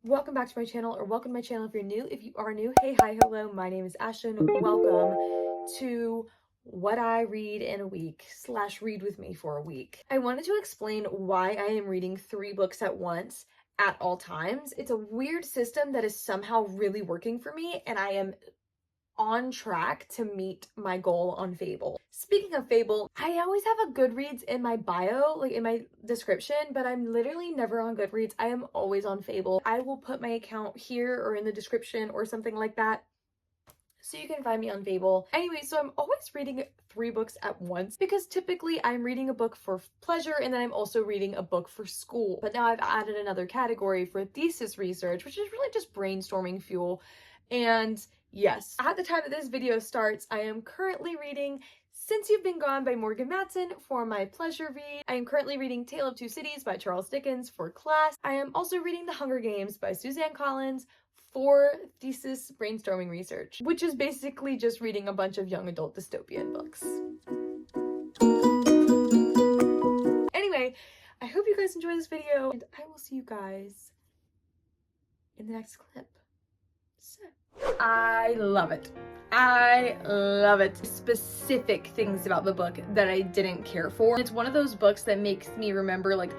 Welcome back to my channel, or welcome to my channel if you're new. If you are new, hey, hi, hello, my name is Ashton. Welcome to what I read in a week / read with me for a week. I wanted to explain why I am reading 3 books at once at all times. It's a weird system that is somehow really working for me, and I am on track to meet my goal on Fable. Speaking of Fable, I always have a Goodreads in my bio, like in my description, but I'm literally never on Goodreads. I am always on Fable. I will put my account here or in the description or something like that, so you can find me on Fable. Anyway, so I'm always reading 3 books at once because typically I'm reading a book for pleasure and then I'm also reading a book for school. But now I've added another category for thesis research, which is really just brainstorming fuel. And yes, at the time that this video starts, I am currently reading Since You've Been Gone by Morgan Matson for my pleasure read. I am currently reading Tale of Two Cities by Charles Dickens for class. I am also reading The Hunger Games by Suzanne Collins for thesis brainstorming research, which is basically just reading a bunch of young adult dystopian books. Anyway, I hope you guys enjoy this video, and I will see you guys in the next clip. So, I love it. I love it. Specific things about the book that I didn't care for. It's one of those books that makes me remember like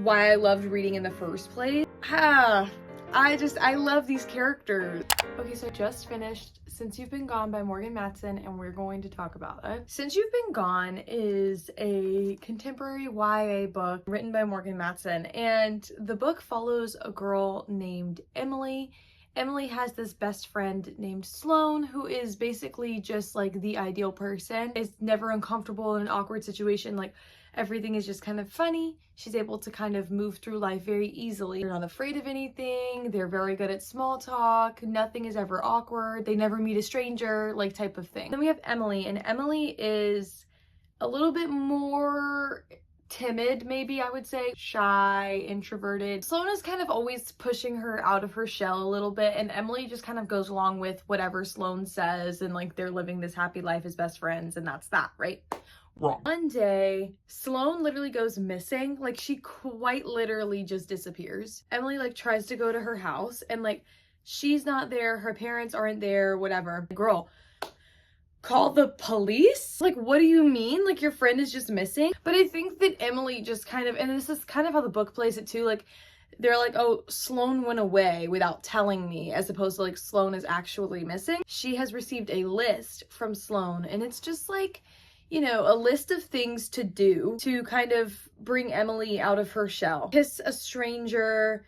why I loved reading in the first place. I love these characters. Okay, so I just finished Since You've Been Gone by Morgan Matson, and we're going to talk about it. Since You've Been Gone is a contemporary YA book written by Morgan Matson, and the book follows a girl named Emily. Emily has this best friend named Sloane, who is basically just like the ideal person. Is never uncomfortable in an awkward situation. Like, everything is just kind of funny. She's able to kind of move through life very easily. They're not afraid of anything. They're very good at small talk. Nothing is ever awkward. They never meet a stranger, like type of thing. Then we have Emily, and Emily is a little bit more timid, maybe I would say. Shy, introverted. Sloane is kind of always pushing her out of her shell a little bit, and Emily just kind of goes along with whatever Sloane says, and like they're living this happy life as best friends, and that's that, right? Wrong. One day, Sloane literally goes missing. Like, she quite literally just disappears. Emily like tries to go to her house, and like she's not there, her parents aren't there, whatever. Girl, call the police? Like, what do you mean? Like, your friend is just missing? But I think that Emily just kind of, and this is kind of how the book plays it too, like, they're like, oh, Sloane went away without telling me, as opposed to like Sloane is actually missing. She has received a list from Sloane, and it's just like, you know, a list of things to do to kind of bring Emily out of her shell. Kiss a stranger,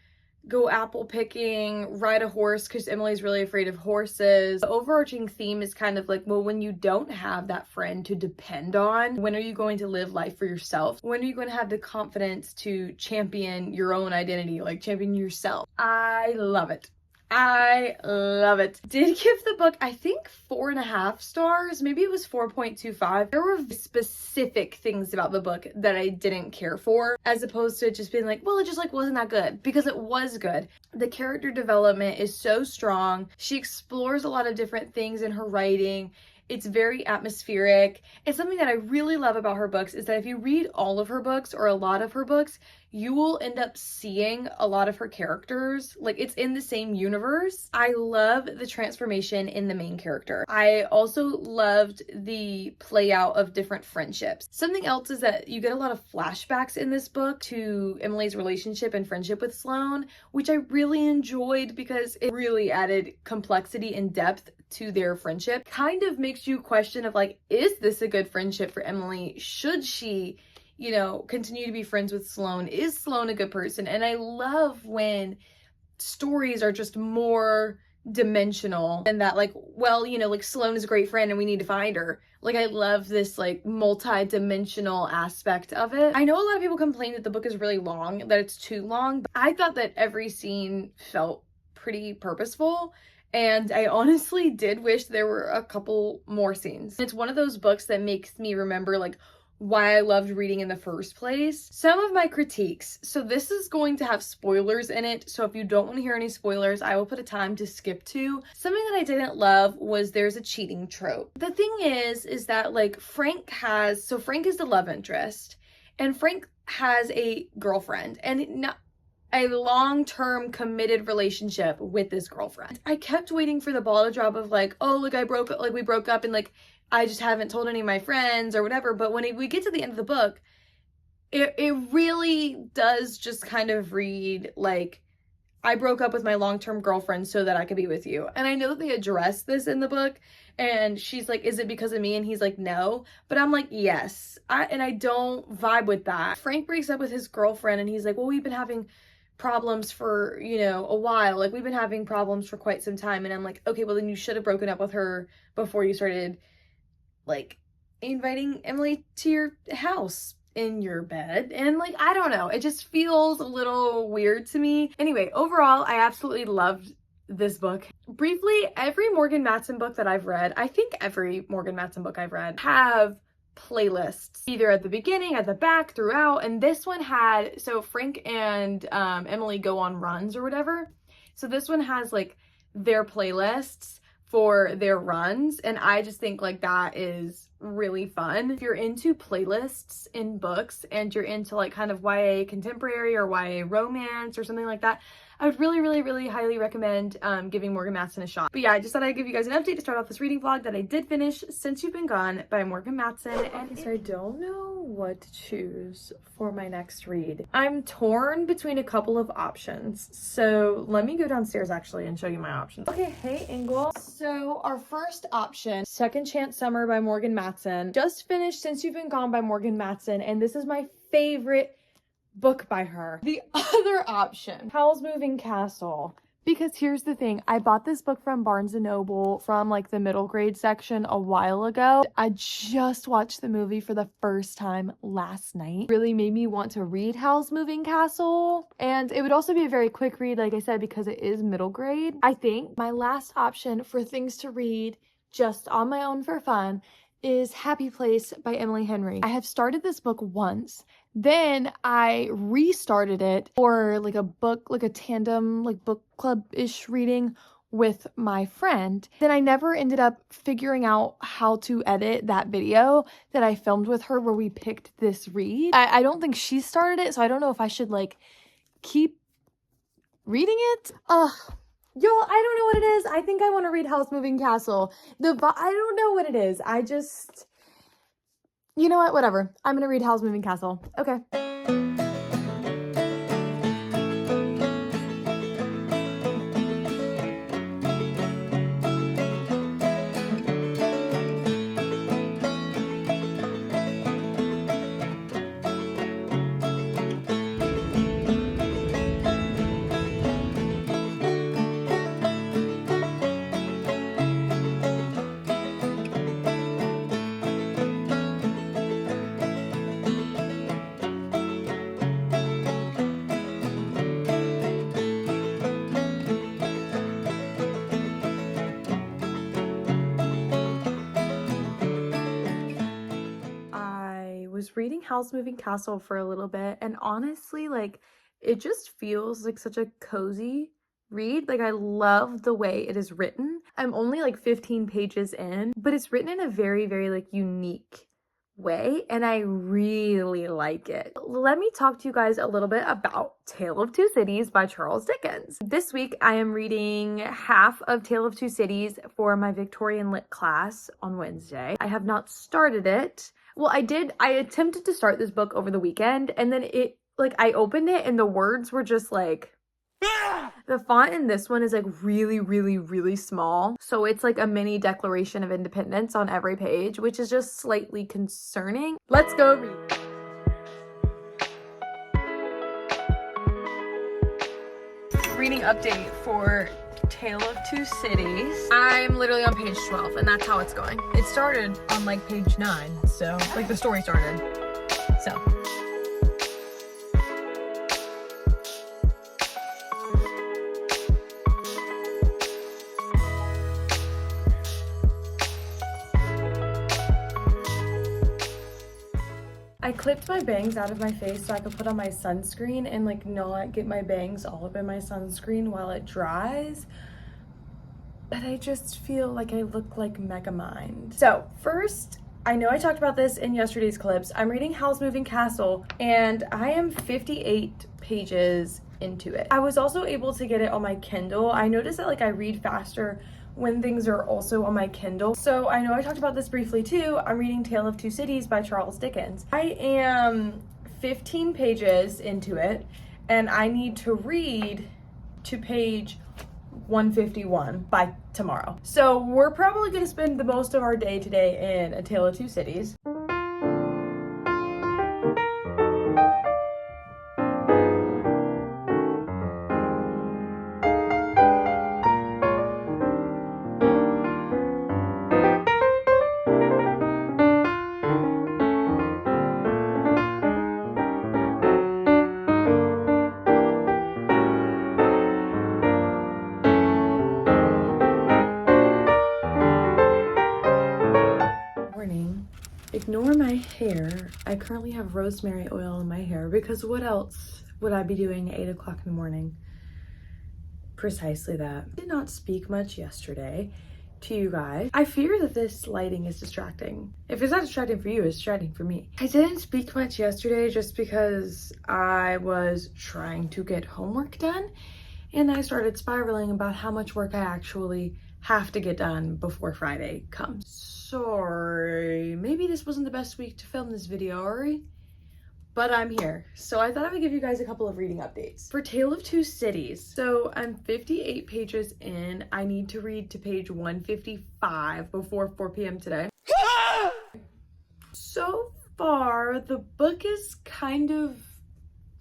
go apple picking, ride a horse, because Emily's really afraid of horses. The overarching theme is kind of like, well, when you don't have that friend to depend on, when are you going to live life for yourself? When are you going to have the confidence to champion your own identity, like champion yourself? I love it. I love it. Did give the book, I think, 4.5 stars. Maybe it was 4.25. There were specific things about the book that I didn't care for, as opposed to just being like, well, it just like wasn't that good, because it was good. The character development is so strong. She explores a lot of different things in her writing. It's very atmospheric. And something that I really love about her books is that if you read all of her books or a lot of her books, you will end up seeing a lot of her characters. Like, it's in the same universe. I love the transformation in the main character. I also loved the play out of different friendships. Something else is that you get a lot of flashbacks in this book to Emily's relationship and friendship with Sloane, which I really enjoyed because it really added complexity and depth to their friendship. Kind of makes you question of like, is this a good friendship for Emily? Should she, you know, continue to be friends with Sloane? Is Sloane a good person? And I love when stories are just more dimensional than that, like, well, you know, like Sloane is a great friend and we need to find her. Like, I love this like multi-dimensional aspect of it. I know a lot of people complain that the book is really long, that it's too long, but I thought that every scene felt pretty purposeful. And I honestly did wish there were a couple more scenes. It's one of those books that makes me remember like why I loved reading in the first place. Some of my critiques. So this is going to have spoilers in it. So if you don't want to hear any spoilers, I will put a time to skip to. Something that I didn't love was there's a cheating trope. The thing is that like Frank is the love interest, and Frank has a girlfriend, and a long-term committed relationship with this girlfriend. I kept waiting for the ball to drop of like, oh, like we broke up and like I just haven't told any of my friends or whatever. But when we get to the end of the book, it really does just kind of read like, I broke up with my long-term girlfriend so that I could be with you. And I know that they address this in the book, and she's like, is it because of me? And he's like, no. But I'm like, yes. I don't vibe with that. Frank breaks up with his girlfriend and he's like, well, we've been having problems for, you know, a while. Like, we've been having problems for quite some time. And I'm like, okay, well then you should have broken up with her before you started like inviting Emily to your house in your bed. And like, I don't know, it just feels a little weird to me. Anyway, overall, I absolutely loved this book. Briefly, every Morgan Matson book that I've read, I think every Morgan Matson book I've read, have playlists either at the beginning, at the back, throughout. And this one had, so Frank and Emily go on runs or whatever. So this one has like their playlists for their runs, and I just think like that is really fun. If you're into playlists in books and you're into like kind of YA contemporary or YA romance or something like that, I would really highly recommend giving Morgan Matson a shot. But yeah, I just thought I'd give you guys an update to start off this reading vlog that I did finish, Since You've Been Gone by Morgan Matson. And so I don't know what to choose for my next read. I'm torn between a couple of options. So let me go downstairs actually and show you my options. Okay, hey Ingle. So our first option, Second Chance Summer by Morgan Matson. Just finished Since You've Been Gone by Morgan Matson, and this is my favorite book by her. The other option, Howl's Moving Castle. Because here's the thing, I bought this book from Barnes & Noble from like the middle grade section a while ago. I just watched the movie for the first time last night. Really made me want to read Howl's Moving Castle. And it would also be a very quick read, like I said, because it is middle grade. I think my last option for things to read just on my own for fun is Happy Place by Emily Henry. I have started this book once, then I restarted it for like a book, like a tandem, like book club-ish reading with my friend. Then I never ended up figuring out how to edit that video that I filmed with her where we picked this read. I don't think she started it, so I don't know if I should like keep reading it. Yo, I don't know what it is. I think I want to read Howl's Moving Castle. I don't know what it is. You know what? Whatever. I'm going to read Howl's Moving Castle. Okay. Reading Howl's Moving Castle for a little bit, and honestly, like, it just feels like such a cozy read. Like, I love the way it is written. I'm only like 15 pages in, but it's written in a very like unique way, and I really like it. Let me talk to you guys a little bit about Tale of Two Cities by Charles Dickens. This week I am reading half of Tale of Two Cities for my Victorian Lit class on Wednesday. I have not started it. Well, I attempted to start this book over the weekend, and then I opened it and the words were just like, the font in this one is like really small. So it's like a mini Declaration of Independence on every page, which is just slightly concerning. Let's go read. Reading update for Tale of Two Cities. I'm literally on page 12, and that's how it's going. It started on like page 9, so like the story started. So I clipped my bangs out of my face so I could put on my sunscreen and like not get my bangs all up in my sunscreen while it dries. But I just feel like I look like Megamind. So first, I know I talked about this in yesterday's clips. I'm reading Howl's Moving Castle, and I am 58 pages into it. I was also able to get it on my Kindle. I noticed that like I read faster when things are also on my Kindle. So I know I talked about this briefly too. I'm reading Tale of Two Cities by Charles Dickens. I am 15 pages into it and I need to read to page 151 by tomorrow. So we're probably gonna spend the most of our day today in A Tale of Two Cities. Ignore my hair. I currently have rosemary oil in my hair because what else would I be doing at 8 o'clock in the morning? Precisely that. I did not speak much yesterday to you guys. I fear that this lighting is distracting. If it's not distracting for you, it's distracting for me. I didn't speak much yesterday just because I was trying to get homework done and I started spiraling about how much work I actually have to get done before Friday comes. Sorry, maybe this wasn't the best week to film this video, Ari, but I'm here. So I thought I would give you guys a couple of reading updates. For Tale of Two Cities, so I'm 58 pages in. I need to read to page 155 before 4 p.m. today. So far, the book is kind of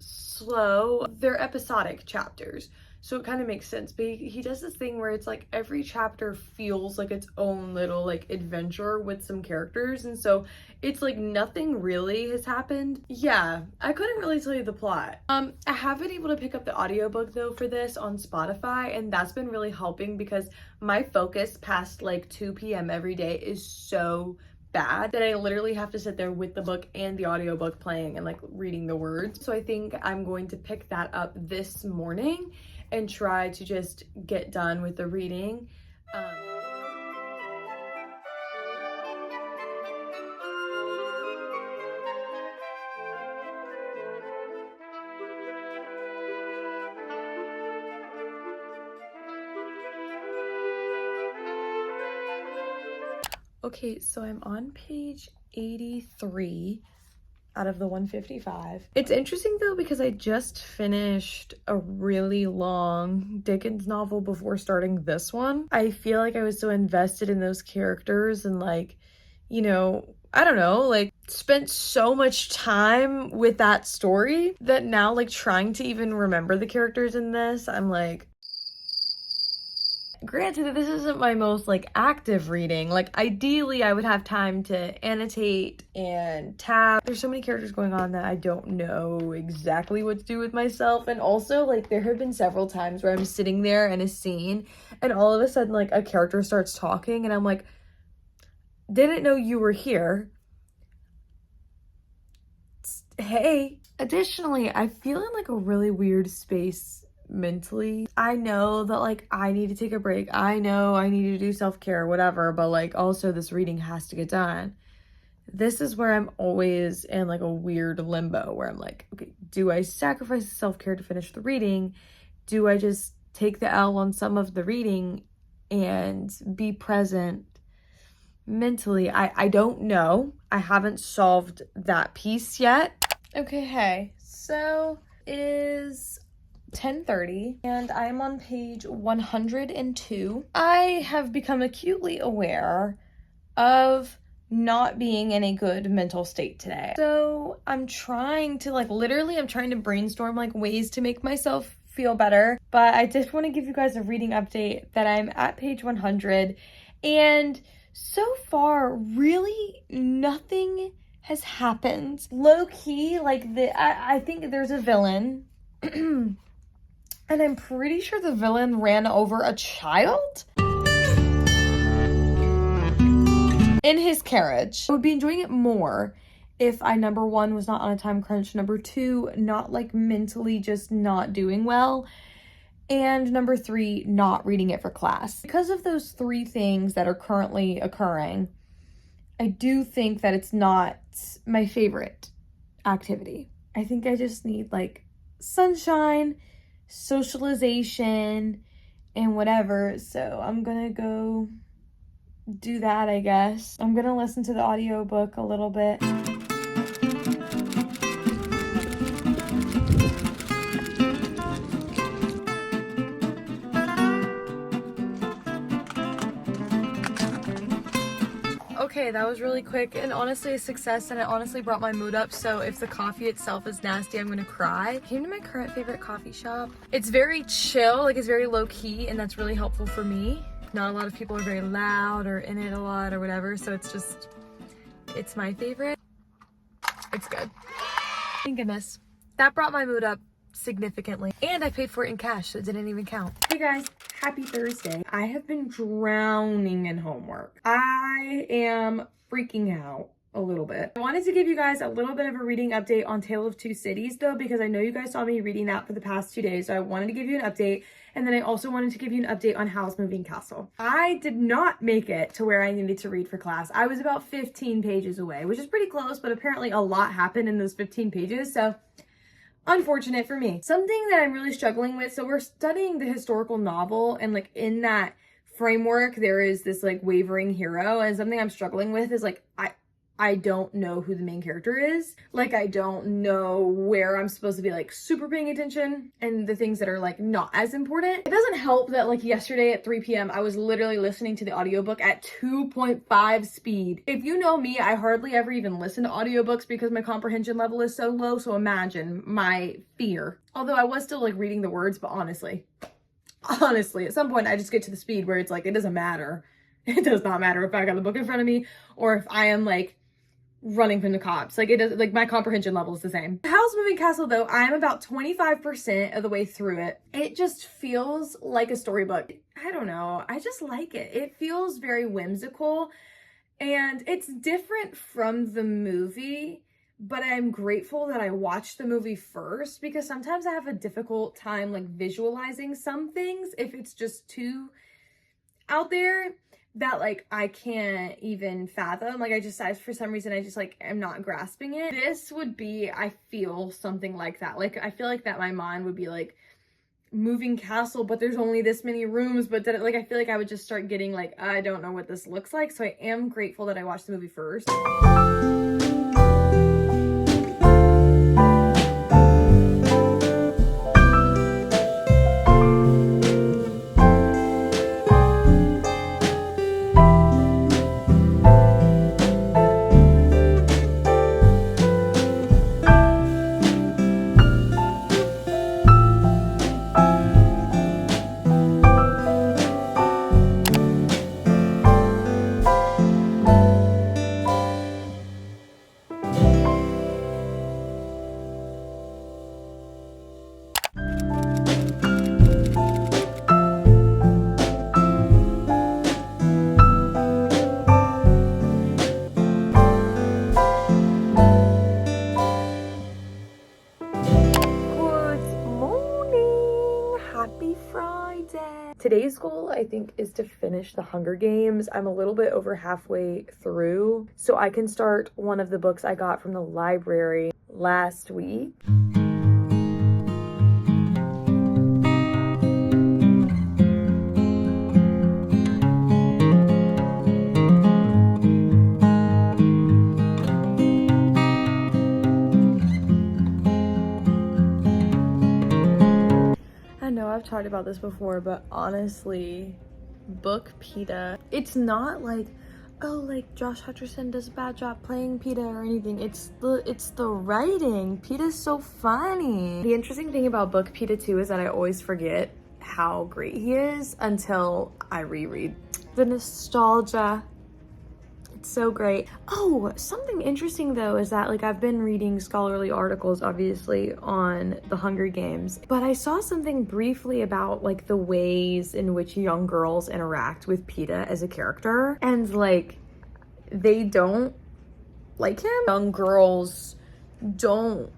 slow. They're episodic chapters, so it kind of makes sense, but he does this thing where it's like every chapter feels like its own little like adventure with some characters, and so it's like nothing really has happened. Yeah, I couldn't really tell you the plot. I have been able to pick up the audiobook though for this on Spotify, and that's been really helping because my focus past like 2 p.m. every day is so bad that I literally have to sit there with the book and the audiobook playing and like reading the words. So I think I'm going to pick that up this morning and try to just get done with the reading. Okay, so I'm on page 83 out of the 155. It's interesting though because I just finished a really long Dickens novel before starting this one. I feel like I was so invested in those characters and like, you know, I don't know, like spent so much time with that story that now like trying to even remember the characters in this, I'm like, granted, this isn't my most like active reading. Like ideally I would have time to annotate and tab. There's so many characters going on that I don't know exactly what to do with myself. And also like there have been several times where I'm sitting there in a scene and all of a sudden like a character starts talking and I'm like, didn't know you were here. Hey. Additionally, I feel in like a really weird space mentally. I know that like I need to take a break. I know I need to do self-care, whatever, but like also this reading has to get done. This is where I'm always in like a weird limbo where I'm like, okay, do I sacrifice the self-care to finish the reading? Do I just take the L on some of the reading and be present mentally? I don't know. I haven't solved that piece yet. Okay, hey, so it is 10:30 and I'm on page 102. I have become acutely aware of not being in a good mental state today. So I'm trying to like, literally I'm trying to brainstorm like ways to make myself feel better. But I just want to give you guys a reading update that I'm at page 100 and so far really nothing has happened. Low key, like I think there's a villain and I'm pretty sure the villain ran over a child in his carriage. I would be enjoying it more if I, number one, was not on a time crunch, number two, not like mentally just not doing well, and number three, not reading it for class. Because of those three things that are currently occurring, I do think that it's not my favorite activity. I think I just need like sunshine, socialization, and whatever. So I'm gonna go do that, I guess. I'm gonna listen to the audiobook a little bit. Okay, that was really quick and honestly a success, and it honestly brought my mood up. So if the coffee itself is nasty, I'm gonna cry. Came to my current favorite coffee shop. It's very chill, like it's very low key, and that's really helpful for me. Not a lot of people are very loud or in it a lot or whatever, so it's my favorite. It's good. Thank goodness. That brought my mood up significantly, and I paid for it in cash, so it didn't even count. Hey guys, happy Thursday. I have been drowning in homework. I am freaking out a little bit. I wanted to give you guys a little bit of a reading update on Tale of Two Cities though, because I know you guys saw me reading that for the past 2 days, so I wanted to give you an update. And then I also wanted to give you an update on Howl's Moving Castle. I did not make it to where I needed to read for class. I was about 15 pages away, which is pretty close, but apparently a lot happened in those 15 pages, so unfortunate for me. Something that I'm really struggling with, so we're studying the historical novel, and like in that framework there is this like wavering hero, and something I'm struggling with is like I don't know who the main character is. Like I don't know where I'm supposed to be like super paying attention, and the things that are like not as important. It doesn't help that like yesterday at 3 p.m. I was literally listening to the audiobook at 2.5 speed. If you know me, I hardly ever even listen to audiobooks because my comprehension level is so low, so imagine my fear. Although I was still like reading the words, but honestly, at some point I just get to the speed where it's like, it doesn't matter. It does not matter if I got the book in front of me or if I am like running from the cops. Like it does, like my comprehension level is the same. Howl's Moving Castle though, I'm about 25% of the way through it. It just feels like a storybook. I don't know, I just like it. It feels very whimsical, and it's different from the movie, but I'm grateful that I watched the movie first, because sometimes I have a difficult time like visualizing some things if it's just too out there that like I can't even fathom. Like for some reason I just like am not grasping it. This would be, I feel something like that. Like I feel like that my mind would be like moving castle, but there's only this many rooms, but that like I feel like I would just start getting like, I don't know what this looks like. So I am grateful that I watched the movie first. Today's goal, I think, is to finish the Hunger Games. I'm a little bit over halfway through, so I can start one of the books I got from the library last week. I've talked about this before, but honestly, book PETA, it's not like, oh, like Josh Hutcherson does a bad job playing PETA or anything. It's the writing. PETA's so funny. The interesting thing about book PETA too is that I always forget how great he is until I reread. The nostalgia, it's so great. Oh, something interesting though is that like I've been reading scholarly articles obviously on the Hunger Games, but I saw something briefly about like the ways in which young girls interact with PETA as a character, and like they don't like him. Young girls don't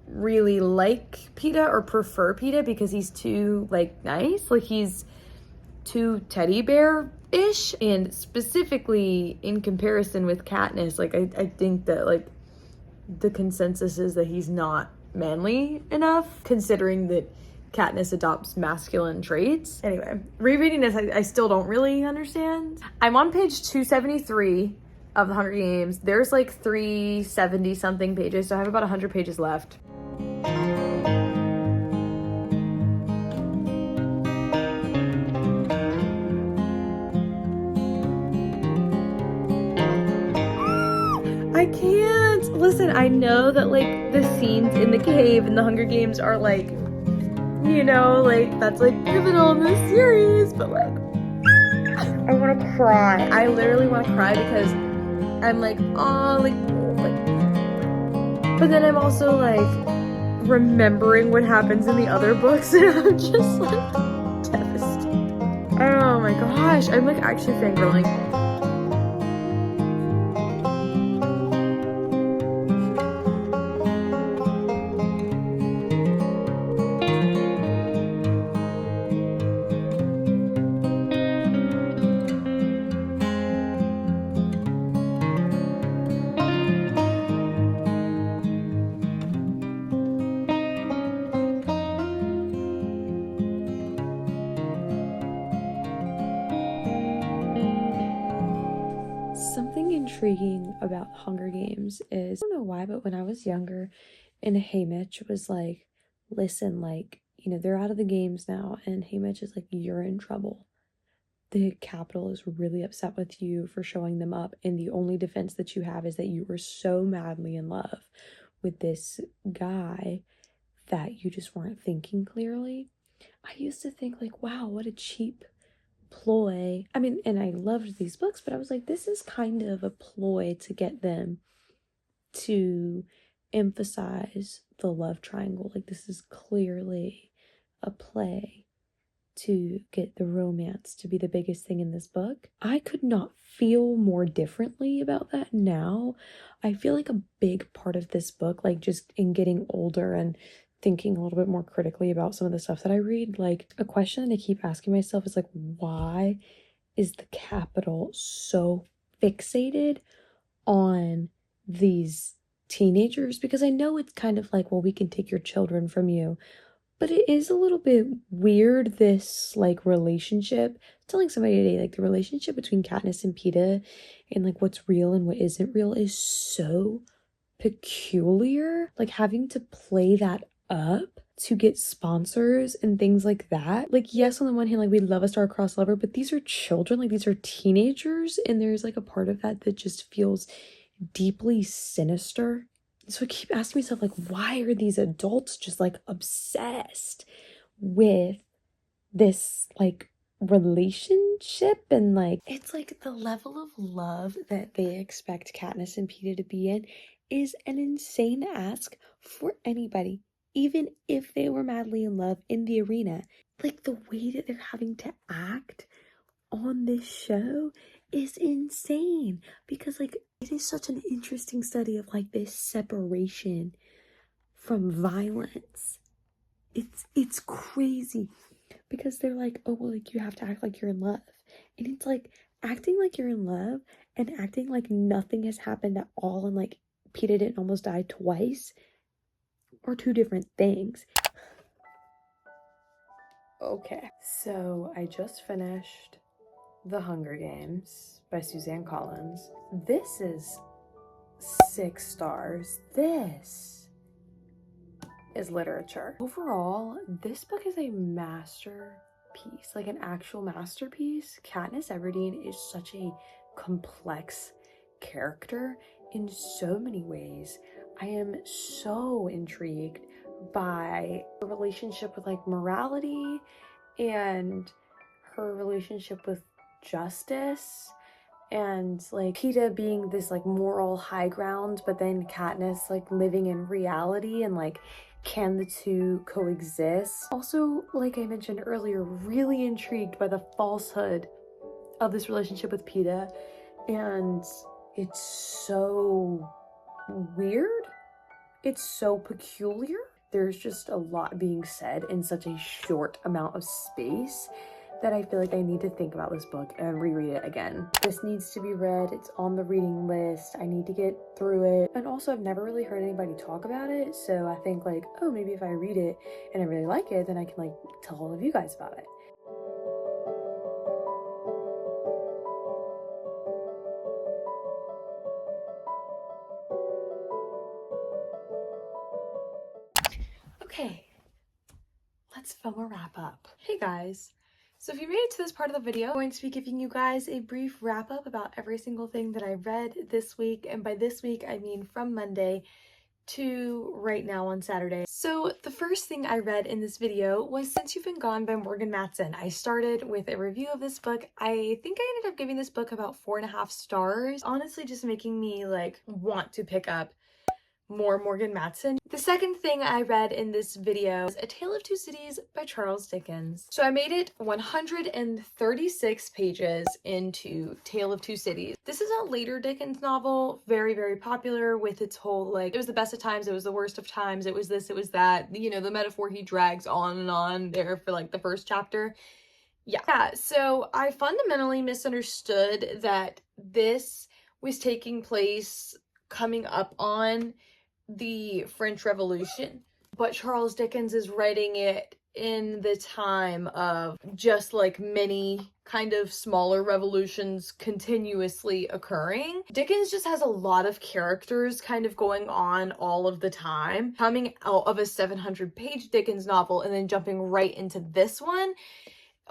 really like PETA or prefer PETA because he's too like nice, like he's too teddy bear-ish, and specifically in comparison with Katniss, like I think that like the consensus is that he's not manly enough, considering that Katniss adopts masculine traits. Anyway, rereading this, I still don't really understand. I'm on page 273 of The Hunger Games. There's like 370 something pages, so I have about 100 pages left. I can't. Listen, I know that like the scenes in the cave in The Hunger Games are like, you know, like that's like pivotal in this series, but like I want to cry. I literally want to cry because I'm like, oh, like, but then I'm also like remembering what happens in the other books, and I'm just like devastated. Oh my gosh, I'm like actually fangirling. Something intriguing about Hunger Games is, I don't know why, but when I was younger and Haymitch was like, listen, like, you know, they're out of the games now, and Haymitch is like, you're in trouble. The Capitol is really upset with you for showing them up, and the only defense that you have is that you were so madly in love with this guy that you just weren't thinking clearly. I used to think like, wow, what a cheap ploy. I mean, and I loved these books, but I was like, this is kind of a ploy to get them to emphasize the love triangle. Like, this is clearly a play to get the romance to be the biggest thing in this book. I could not feel more differently about that now. I feel like a big part of this book, like just in getting older and thinking a little bit more critically about some of the stuff that I read, like a question that I keep asking myself is like, why is the Capitol so fixated on these teenagers? Because I know it's kind of like, well, we can take your children from you, but it is a little bit weird, this like relationship. Telling somebody today, like the relationship between Katniss and Peeta and like what's real and what isn't real is so peculiar. Like having to play that up to get sponsors and things like that. Like, yes, on the one hand, like we love a star-crossed lover, but these are children, like these are teenagers, and there's like a part of that that just feels deeply sinister. So I keep asking myself, like, why are these adults just like obsessed with this like relationship? And like, it's like the level of love that they expect Katniss and Peeta to be in is an insane ask for anybody, even if they were madly in love in the arena. Like the way that they're having to act on this show is insane, because like it is such an interesting study of like this separation from violence. It's crazy, because they're like, oh well, like you have to act like you're in love, and it's like acting like you're in love and acting like nothing has happened at all, and like Peeta didn't almost die twice, are two different things. Okay, so I just finished The Hunger Games by Suzanne Collins. This is 6 stars. This is literature. Overall, this book is a masterpiece, like an actual masterpiece. Katniss Everdeen is such a complex character in so many ways. I am so intrigued by her relationship with like morality and her relationship with justice, and like Peeta being this like moral high ground, but then Katniss like living in reality, and like can the two coexist? Also, like I mentioned earlier, really intrigued by the falsehood of this relationship with Peeta, and it's so weird, it's so peculiar. There's just a lot being said in such a short amount of space that I feel like I need to think about this book and reread it again. This needs to be read. It's on the reading list. I need to get through it. And also, I've never really heard anybody talk about it, so I think like, oh, maybe if I read it and I really like it, then I can like tell all of you guys about it. Okay, let's film a wrap up. Hey guys, so if you made it to this part of the video, I'm going to be giving you guys a brief wrap up about every single thing that I read this week, and by this week I mean from Monday to right now on Saturday. So the first thing I read in this video was Since You've Been Gone by Morgan Matson. I started with a review of this book. I think I ended up giving this book about 4.5 stars. Honestly, just making me like want to pick up more Morgan Matson. The second thing I read in this video is A Tale of Two Cities by Charles Dickens. So I made it 136 pages into Tale of Two Cities. This is a later Dickens novel, very, very popular with its whole like, it was the best of times, it was the worst of times, it was this, it was that, you know, the metaphor he drags on and on there for like the first chapter. Yeah, so I fundamentally misunderstood that this was taking place coming up on the French Revolution, but Charles Dickens is writing it in the time of just like many kind of smaller revolutions continuously occurring. Dickens just has a lot of characters kind of going on all of the time, coming out of a 700-page Dickens novel and then jumping right into this one.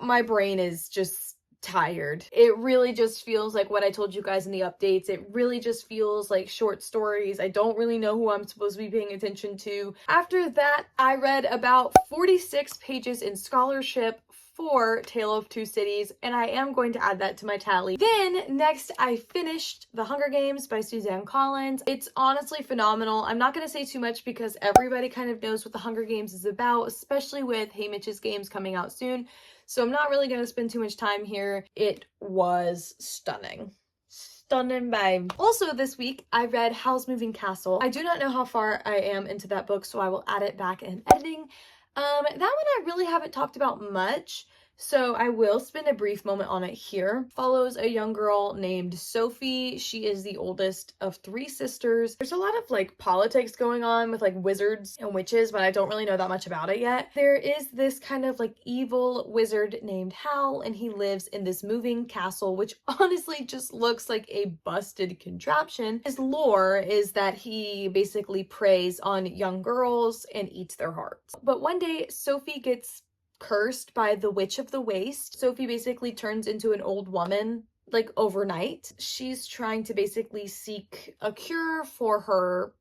My brain is just tired. It really just feels like what I told you guys in the updates. It really just feels like short stories. I don't really know who I'm supposed to be paying attention to. After that, I read about 46 pages in scholarship for Tale of Two Cities, and I am going to add that to my tally. Then next I finished The Hunger Games by Suzanne Collins. It's honestly phenomenal. I'm not going to say too much because everybody kind of knows what The Hunger Games is about, especially with Hey Mitch's Games coming out soon. So I'm not really going to spend too much time here. It was stunning. Stunning, babe. Also this week, I read Howl's Moving Castle. I do not know how far I am into that book, so I will add it back in editing. That one I really haven't talked about much, so I will spend a brief moment on it here. Follows a young girl named Sophie. She is the oldest of 3 sisters. There's a lot of like politics going on with like wizards and witches, but I don't really know that much about it yet. There is this kind of like evil wizard named Hal, and he lives in this moving castle, which honestly just looks like a busted contraption. His lore is that he basically preys on young girls and eats their hearts. But one day Sophie gets cursed by the Witch of the Waste. Sophie basically turns into an old woman like overnight. She's trying to basically seek a cure for her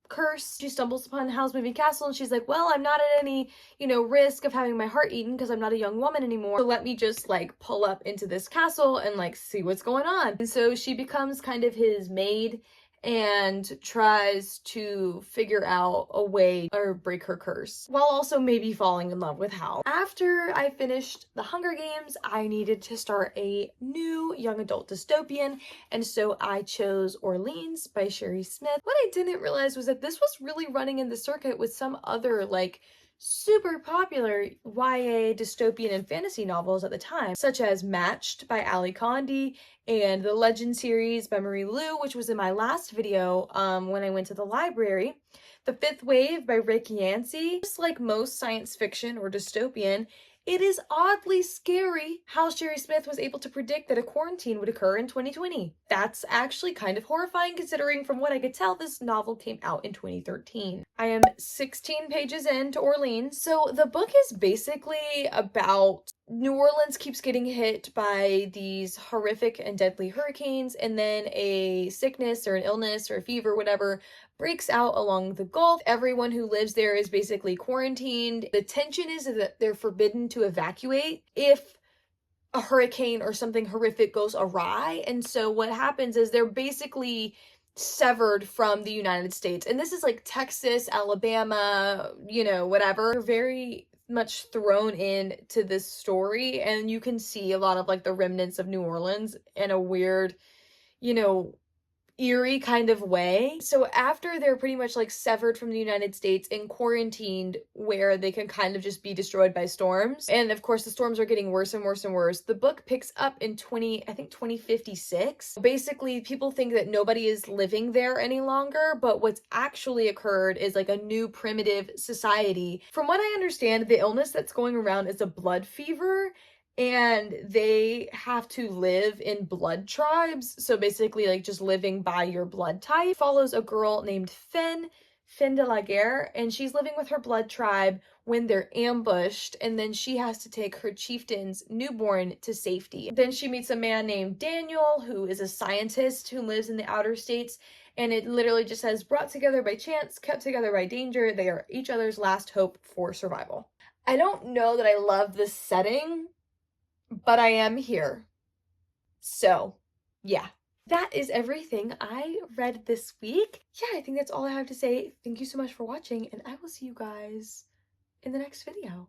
curse. She stumbles upon Howl's Moving Castle and she's like, well, I'm not at any, you know, risk of having my heart eaten because I'm not a young woman anymore. So let me just like pull up into this castle and like see what's going on. And so she becomes kind of his maid and tries to figure out a way or break her curse while also maybe falling in love with Hal. After I finished The Hunger Games, I needed to start a new young adult dystopian, and so I chose Orleans by Sherry Smith. What I didn't realize was that this was really running in the circuit with some other like super popular YA dystopian and fantasy novels at the time, such as Matched by Ali Condi and the Legend series by Marie Lu, which was in my last video when I went to the library. The Fifth Wave by Rick Yancey. Just like most science fiction or dystopian, it is oddly scary how Sherry Smith was able to predict that a quarantine would occur in 2020. That's actually kind of horrifying considering from what I could tell this novel came out in 2013. I am 16 pages into Orleans. So the book is basically about New Orleans keeps getting hit by these horrific and deadly hurricanes, and then a sickness or an illness or a fever, whatever, breaks out along the Gulf. Everyone who lives there is basically quarantined. The tension is that they're forbidden to evacuate if a hurricane or something horrific goes awry. And so what happens is they're basically severed from the United States. And this is like Texas, Alabama, you know, whatever. They're very much thrown in to this story, and you can see a lot of like the remnants of New Orleans in a weird, you know, eerie kind of way. So after they're pretty much like severed from the United States and quarantined where they can kind of just be destroyed by storms, and of course the storms are getting worse and worse and worse, the book picks up in 2056. Basically, people think that nobody is living there any longer, but what's actually occurred is like a new primitive society. From what I understand, the illness that's going around is a blood fever, and they have to live in blood tribes. So basically, like, just living by your blood type. Follows a girl named Fin de la Guerre, and she's living with her blood tribe when they're ambushed, and then she has to take her chieftain's newborn to safety. Then she meets a man named Daniel, who is a scientist who lives in the outer states, and it literally just says, brought together by chance, kept together by danger, they are each other's last hope for survival. I don't know that I love this setting, but I am here. So, yeah. That is everything I read this week. Yeah, I think that's all I have to say. Thank you so much for watching, and I will see you guys in the next video.